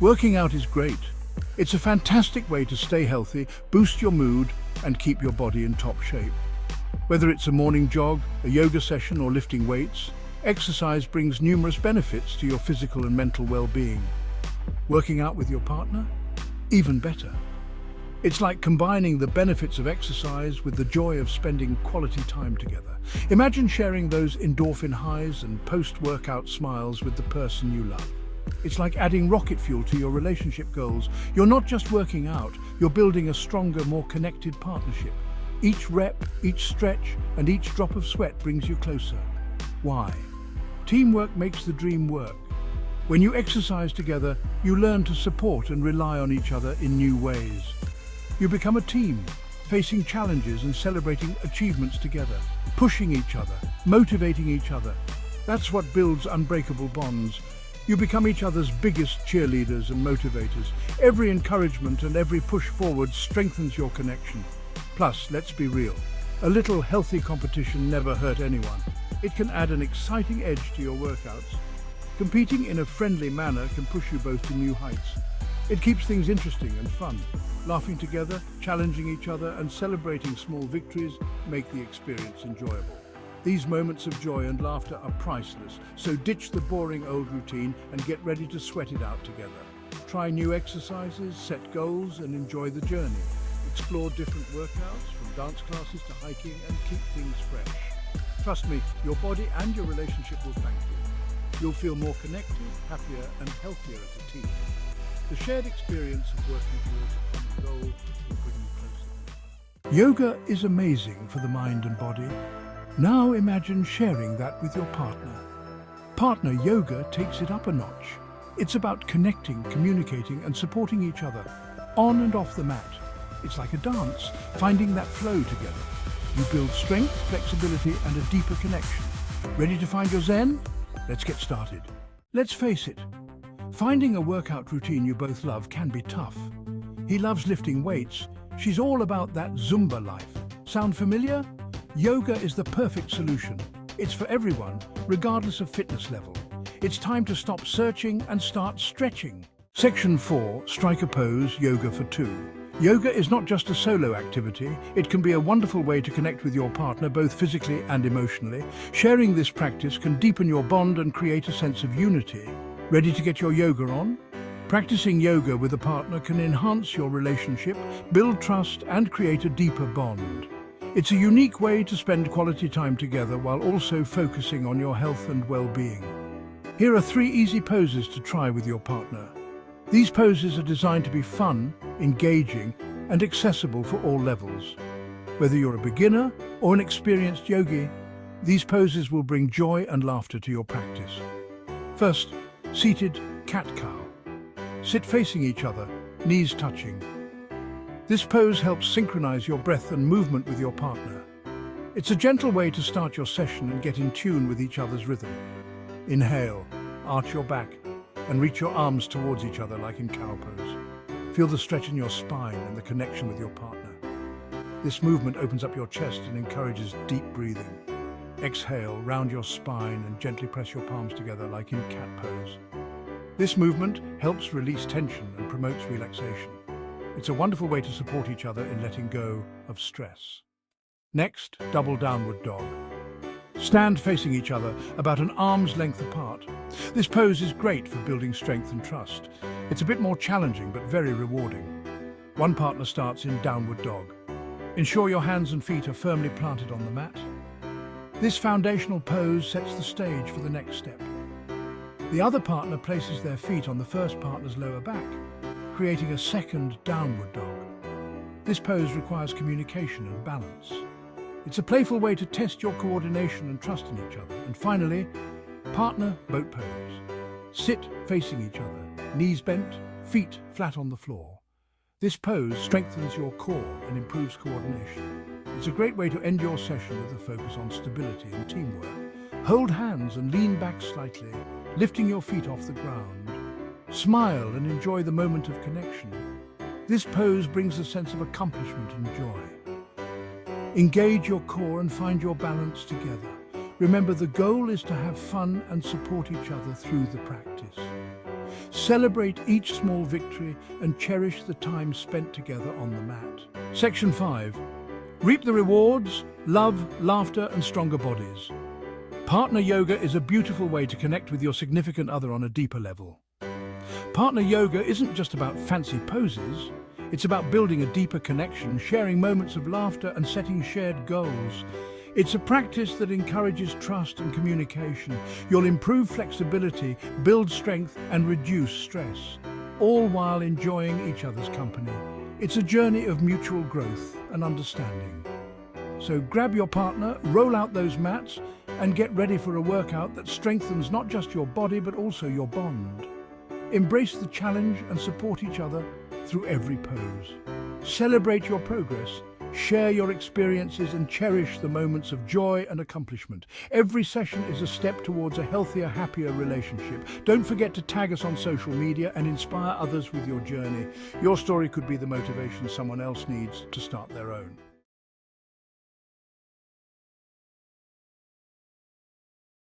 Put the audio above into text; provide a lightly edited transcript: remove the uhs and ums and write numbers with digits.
Working out is great. It's a fantastic way to stay healthy, boost your mood, and keep your body in top shape. Whether it's a morning jog, a yoga session, or lifting weights, exercise brings numerous benefits to your physical and mental well-being. Working out with your partner? Even better. It's like combining the benefits of exercise with the joy of spending quality time together. Imagine sharing those endorphin highs and post-workout smiles with the person you love. It's like adding rocket fuel to your relationship goals. You're not just working out, you're building a stronger, more connected partnership. Each rep, each stretch, and each drop of sweat brings you closer. Why? Teamwork makes the dream work. When you exercise together, you learn to support and rely on each other in new ways. You become a team, facing challenges and celebrating achievements together, pushing each other, motivating each other. That's what builds unbreakable bonds. You become each other's biggest cheerleaders and motivators. Every encouragement and every push forward strengthens your connection. Plus, let's be real, a little healthy competition never hurt anyone. It can add an exciting edge to your workouts. Competing in a friendly manner can push you both to new heights. It keeps things interesting and fun. Laughing together, challenging each other, and celebrating small victories make the experience enjoyable. These moments of joy and laughter are priceless, so ditch the boring old routine and get ready to sweat it out together. Try new exercises, set goals, and enjoy the journey. Explore different workouts, from dance classes to hiking, and keep things fresh. Trust me, your body and your relationship will thank you. You'll feel more connected, happier, and healthier as a team. The shared experience of working towards a common goal will bring you closer. Yoga is amazing for the mind and body. Now imagine sharing that with your partner. Partner yoga takes it up a notch. It's about connecting, communicating, and supporting each other, on and off the mat. It's like a dance, finding that flow together. You build strength, flexibility, and a deeper connection. Ready to find your zen? Let's get started. Let's face it, finding a workout routine you both love can be tough. He loves lifting weights. She's all about that Zumba life. Sound familiar? Yoga is the perfect solution. It's for everyone, regardless of fitness level. It's time to stop searching and start stretching. Section 4, Strike a Pose, Yoga for Two. Yoga is not just a solo activity. It can be a wonderful way to connect with your partner, both physically and emotionally. Sharing this practice can deepen your bond and create a sense of unity. Ready to get your yoga on? Practicing yoga with a partner can enhance your relationship, build trust, and create a deeper bond. It's a unique way to spend quality time together while also focusing on your health and well-being. Here are 3 easy poses to try with your partner. These poses are designed to be fun, engaging, and accessible for all levels. Whether you're a beginner or an experienced yogi, these poses will bring joy and laughter to your practice. First, seated cat-cow. Sit facing each other, knees touching. This pose helps synchronize your breath and movement with your partner. It's a gentle way to start your session and get in tune with each other's rhythm. Inhale, arch your back, and reach your arms towards each other like in cow pose. Feel the stretch in your spine and the connection with your partner. This movement opens up your chest and encourages deep breathing. Exhale, round your spine and gently press your palms together like in cat pose. This movement helps release tension and promotes relaxation. It's a wonderful way to support each other in letting go of stress. Next, double downward dog. Stand facing each other about an arm's length apart. This pose is great for building strength and trust. It's a bit more challenging but very rewarding. One partner starts in downward dog. Ensure your hands and feet are firmly planted on the mat. This foundational pose sets the stage for the next step. The other partner places their feet on the first partner's lower back, creating a second downward dog. This pose requires communication and balance. It's a playful way to test your coordination and trust in each other. And finally, partner boat pose. Sit facing each other, knees bent, feet flat on the floor. This pose strengthens your core and improves coordination. It's a great way to end your session with a focus on stability and teamwork. Hold hands and lean back slightly, lifting your feet off the ground. Smile and enjoy the moment of connection. This pose brings a sense of accomplishment and joy. Engage your core and find your balance together. Remember, the goal is to have fun and support each other through the practice. Celebrate each small victory and cherish the time spent together on the mat. Section 5. Reap the rewards, love, laughter, and stronger bodies. Partner yoga is a beautiful way to connect with your significant other on a deeper level. Partner yoga isn't just about fancy poses, it's about building a deeper connection, sharing moments of laughter, and setting shared goals. It's a practice that encourages trust and communication. You'll improve flexibility, build strength, and reduce stress, all while enjoying each other's company. It's a journey of mutual growth and understanding. So grab your partner, roll out those mats, and get ready for a workout that strengthens not just your body but also your bond. Embrace the challenge and support each other through every pose. Celebrate your progress, share your experiences, and cherish the moments of joy and accomplishment. Every session is a step towards a healthier, happier relationship. Don't forget to tag us on social media and inspire others with your journey. Your story could be the motivation someone else needs to start their own.